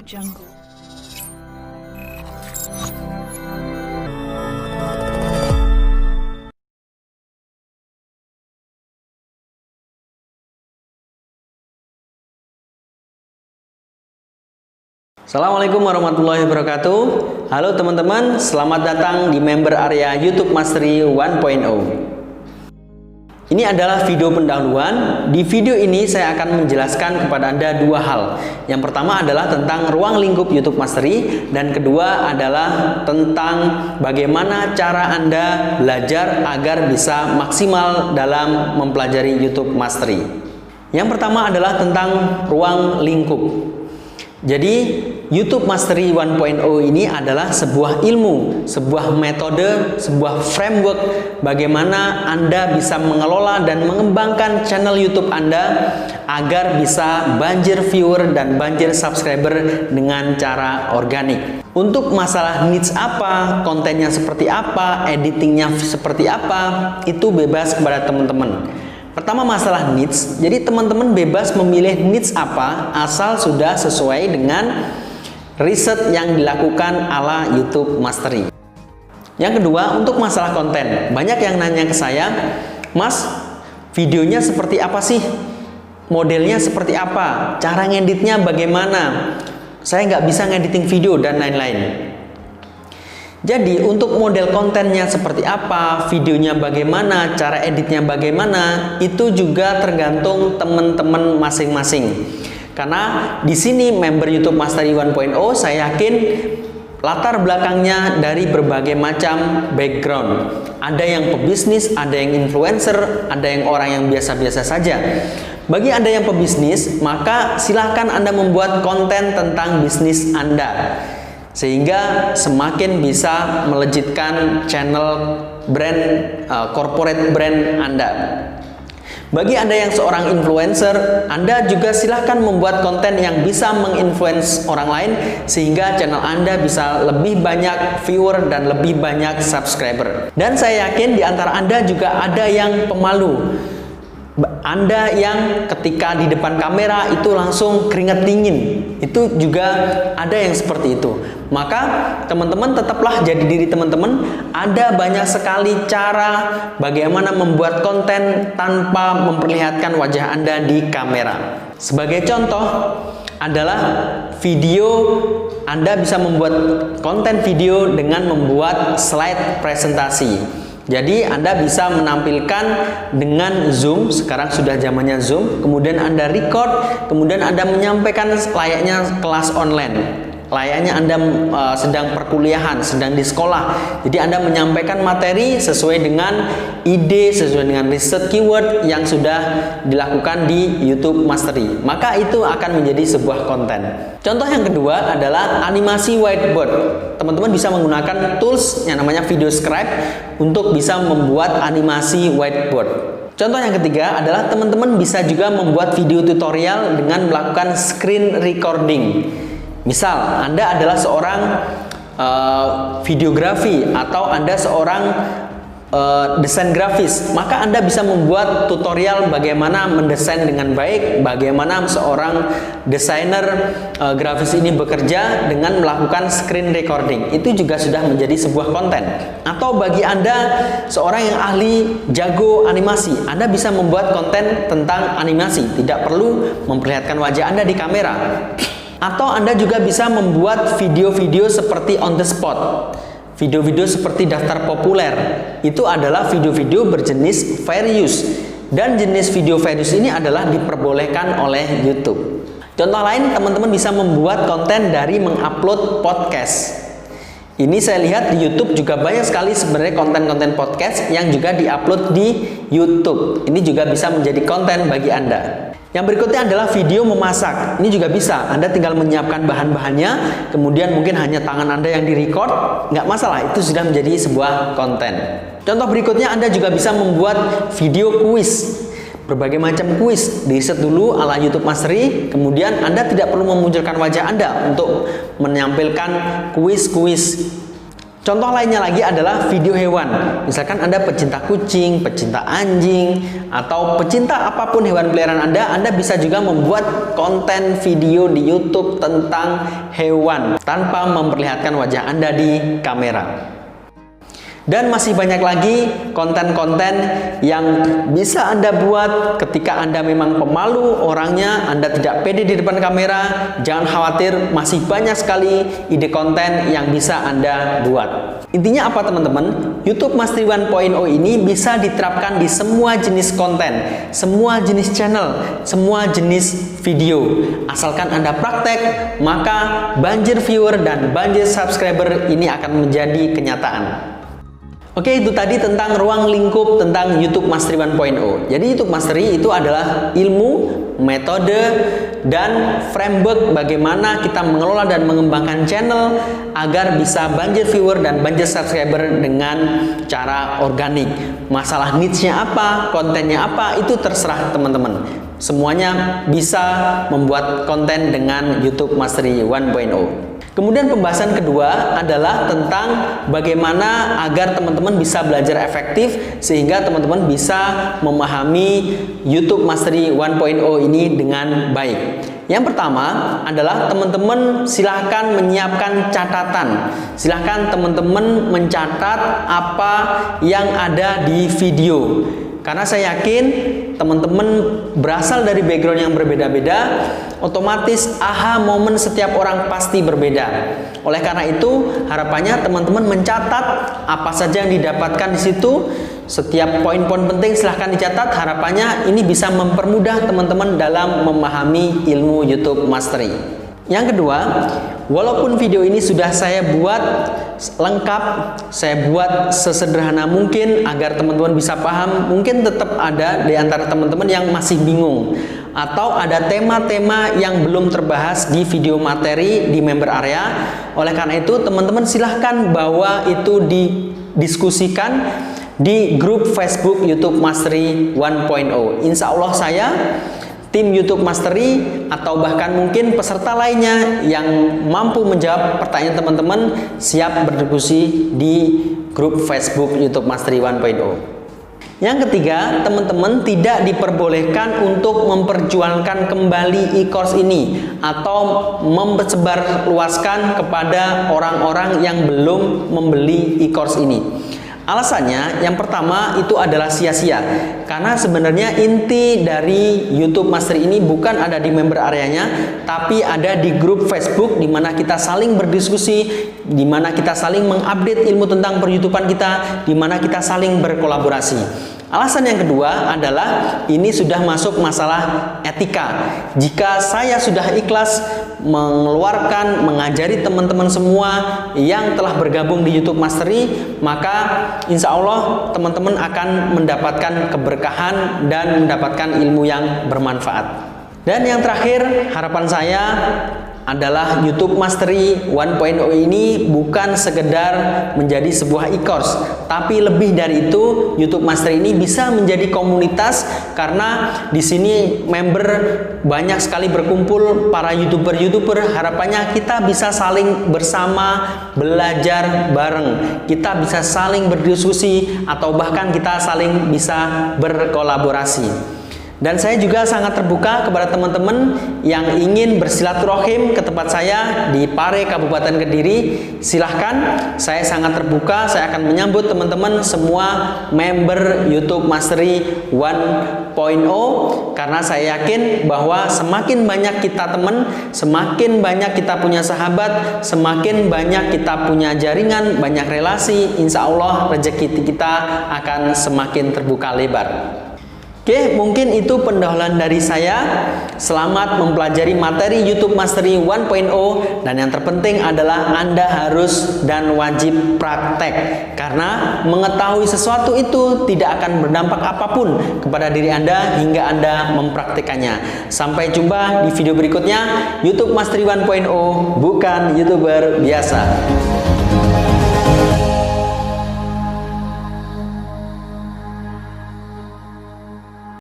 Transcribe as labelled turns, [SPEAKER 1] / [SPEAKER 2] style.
[SPEAKER 1] Jungle.
[SPEAKER 2] Assalamualaikum warahmatullahi wabarakatuh. Halo teman-teman, selamat datang di member area YouTube Mastery 1.0. Ini adalah video pendahuluan. Di video ini saya akan menjelaskan kepada Anda dua hal. Yang pertama adalah tentang ruang lingkup YouTube Mastery, dan kedua adalah tentang bagaimana cara Anda belajar agar bisa maksimal dalam mempelajari YouTube Mastery. Yang pertama adalah tentang ruang lingkup. Jadi YouTube Mastery 1.0 ini adalah sebuah ilmu, sebuah metode, sebuah framework bagaimana Anda bisa mengelola dan mengembangkan channel YouTube Anda agar bisa banjir viewer dan banjir subscriber dengan cara organik. Untuk masalah niche apa, kontennya seperti apa, editingnya seperti apa, itu bebas kepada teman-teman. Pertama, masalah niche. Jadi teman-teman bebas memilih niche apa asal sudah sesuai dengan riset yang dilakukan ala YouTube Mastery. Yang kedua, untuk masalah konten. Banyak yang nanya ke saya, "Mas, videonya seperti apa sih? Modelnya seperti apa? Cara ngeditnya bagaimana? Saya nggak bisa ngediting video," dan lain-lain. Jadi untuk model kontennya seperti apa, videonya bagaimana, cara editnya bagaimana, itu juga tergantung teman-teman masing-masing. Karena di sini member YouTube Mastery 1.0 saya yakin latar belakangnya dari berbagai macam background. Ada yang pebisnis, ada yang influencer, ada yang orang yang biasa-biasa saja. Bagi Anda yang pebisnis, maka silahkan Anda membuat konten tentang bisnis Anda, sehingga semakin bisa melejitkan channel brand, corporate brand Anda. Bagi Anda yang seorang influencer, Anda juga silahkan membuat konten yang bisa menginfluence orang lain, sehingga channel Anda bisa lebih banyak viewer dan lebih banyak subscriber. Dan saya yakin di antara Anda juga ada yang pemalu. Anda yang ketika di depan kamera itu langsung keringat dingin, itu juga ada yang seperti itu. Maka teman-teman tetaplah jadi diri teman-teman. Ada banyak sekali cara bagaimana membuat konten tanpa memperlihatkan wajah Anda di kamera. Sebagai contoh adalah video, Anda bisa membuat konten video dengan membuat slide presentasi. Jadi Anda bisa menampilkan dengan Zoom, sekarang sudah zamannya Zoom, kemudian Anda record, kemudian Anda menyampaikan layaknya kelas online. Layaknya Anda sedang perkuliahan, sedang di sekolah. Jadi Anda menyampaikan materi sesuai dengan ide, sesuai dengan riset keyword yang sudah dilakukan di YouTube Mastery. Maka itu akan menjadi sebuah konten. Contoh yang kedua adalah animasi whiteboard. Teman-teman bisa menggunakan tools yang namanya VideoScribe untuk bisa membuat animasi whiteboard. Contoh yang ketiga adalah teman-teman bisa juga membuat video tutorial dengan melakukan screen recording. Misal, Anda adalah seorang videografi atau Anda seorang desain grafis, maka Anda bisa membuat tutorial bagaimana mendesain dengan baik, bagaimana seorang desainer grafis ini bekerja dengan melakukan screen recording. Itu juga sudah menjadi sebuah konten. Atau bagi Anda seorang yang ahli jago animasi, Anda bisa membuat konten tentang animasi, tidak perlu memperlihatkan wajah Anda di kamera. Atau Anda juga bisa membuat video-video seperti on the spot, video-video seperti daftar populer. Itu adalah video-video berjenis fair use, dan jenis video fair use ini adalah diperbolehkan oleh YouTube. Contoh lain, teman-teman bisa membuat konten dari mengupload podcast. Ini saya lihat di YouTube juga banyak sekali sebenarnya konten-konten podcast yang juga diupload di YouTube. Ini juga bisa menjadi konten bagi Anda. Yang berikutnya adalah video memasak. Ini juga bisa. Anda tinggal menyiapkan bahan-bahannya, kemudian mungkin hanya tangan Anda yang direcord, nggak masalah. Itu sudah menjadi sebuah konten. Contoh berikutnya, Anda juga bisa membuat video kuis. Berbagai macam kuis, di-set dulu ala YouTube Mastery, kemudian Anda tidak perlu memunculkan wajah Anda untuk menampilkan kuis-kuis. Contoh lainnya lagi adalah video hewan. Misalkan Anda pecinta kucing, pecinta anjing, atau pecinta apapun hewan peliharaan Anda bisa juga membuat konten video di YouTube tentang hewan tanpa memperlihatkan wajah Anda di kamera. Dan masih banyak lagi konten-konten yang bisa Anda buat ketika Anda memang pemalu orangnya, Anda tidak pede di depan kamera. Jangan khawatir, masih banyak sekali ide konten yang bisa Anda buat. Intinya apa teman-teman? YouTube Mastery 1.0 ini bisa diterapkan di semua jenis konten, semua jenis channel, semua jenis video. Asalkan Anda praktek, maka banjir viewer dan banjir subscriber ini akan menjadi kenyataan. Oke, itu tadi tentang ruang lingkup tentang YouTube Mastery 1.0. Jadi YouTube Mastery itu adalah ilmu, metode, dan framework bagaimana kita mengelola dan mengembangkan channel agar bisa banjir viewer dan banjir subscriber dengan cara organik. Masalah niche-nya apa, kontennya apa, itu terserah teman-teman. Semuanya bisa membuat konten dengan YouTube Mastery 1.0. Kemudian pembahasan kedua adalah tentang bagaimana agar teman-teman bisa belajar efektif sehingga teman-teman bisa memahami YouTube Mastery 1.0 ini dengan baik. Yang pertama adalah teman-teman silahkan menyiapkan catatan. Silahkan teman-teman mencatat apa yang ada di video. Karena saya yakin teman-teman berasal dari background yang berbeda-beda, otomatis aha momen setiap orang pasti berbeda. Oleh karena itu, harapannya teman-teman mencatat apa saja yang didapatkan di situ. Setiap poin-poin penting silahkan dicatat. Harapannya ini bisa mempermudah teman-teman dalam memahami ilmu YouTube Mastery. Yang kedua, walaupun video ini sudah saya buat lengkap, saya buat sesederhana mungkin agar teman-teman bisa paham, mungkin tetap ada di antara teman-teman yang masih bingung atau ada tema-tema yang belum terbahas di video materi di member area. Oleh karena itu, teman-teman silahkan bawa itu didiskusikan di grup Facebook YouTube Mastery 1.0. Insya Allah saya, tim YouTube Mastery, atau bahkan mungkin peserta lainnya yang mampu menjawab pertanyaan teman-teman siap berdiskusi di grup Facebook YouTube Mastery 1.0. Yang ketiga, teman-teman tidak diperbolehkan untuk memperjualkan kembali e-course ini atau memsebarluaskan kepada orang-orang yang belum membeli e-course ini. Alasannya, yang pertama itu adalah sia-sia. Karena sebenarnya inti dari YouTube Mastery ini bukan ada di member areanya, tapi ada di grup Facebook di mana kita saling berdiskusi, di mana kita saling mengupdate ilmu tentang per-YouTubean kita, di mana kita saling berkolaborasi. Alasan yang kedua adalah ini sudah masuk masalah etika. Jika saya sudah ikhlas mengeluarkan, mengajari teman-teman semua yang telah bergabung di YouTube Mastery, maka insya Allah teman-teman akan mendapatkan keberkahan dan mendapatkan ilmu yang bermanfaat. Dan yang terakhir, harapan saya adalah YouTube Mastery 1.0 ini bukan sekedar menjadi sebuah e-course, tapi lebih dari itu YouTube Mastery ini bisa menjadi komunitas karena di sini member banyak sekali berkumpul para YouTuber. Harapannya kita bisa saling bersama belajar bareng, kita bisa saling berdiskusi atau bahkan kita saling bisa berkolaborasi. Dan saya juga sangat terbuka kepada teman-teman yang ingin bersilaturahim ke tempat saya di Pare, Kabupaten Kediri. Silahkan, saya sangat terbuka. Saya akan menyambut teman-teman semua member YouTube Mastery 1.0 karena saya yakin bahwa semakin banyak kita teman, semakin banyak kita punya sahabat, semakin banyak kita punya jaringan, banyak relasi, insya Allah rezeki kita akan semakin terbuka lebar. Oke, mungkin itu pendahuluan dari saya. Selamat mempelajari materi YouTube Mastery 1.0, dan yang terpenting adalah Anda harus dan wajib praktek, karena mengetahui sesuatu itu tidak akan berdampak apapun kepada diri Anda hingga Anda mempraktekannya. Sampai jumpa di video berikutnya. YouTube Mastery 1.0 bukan YouTuber biasa.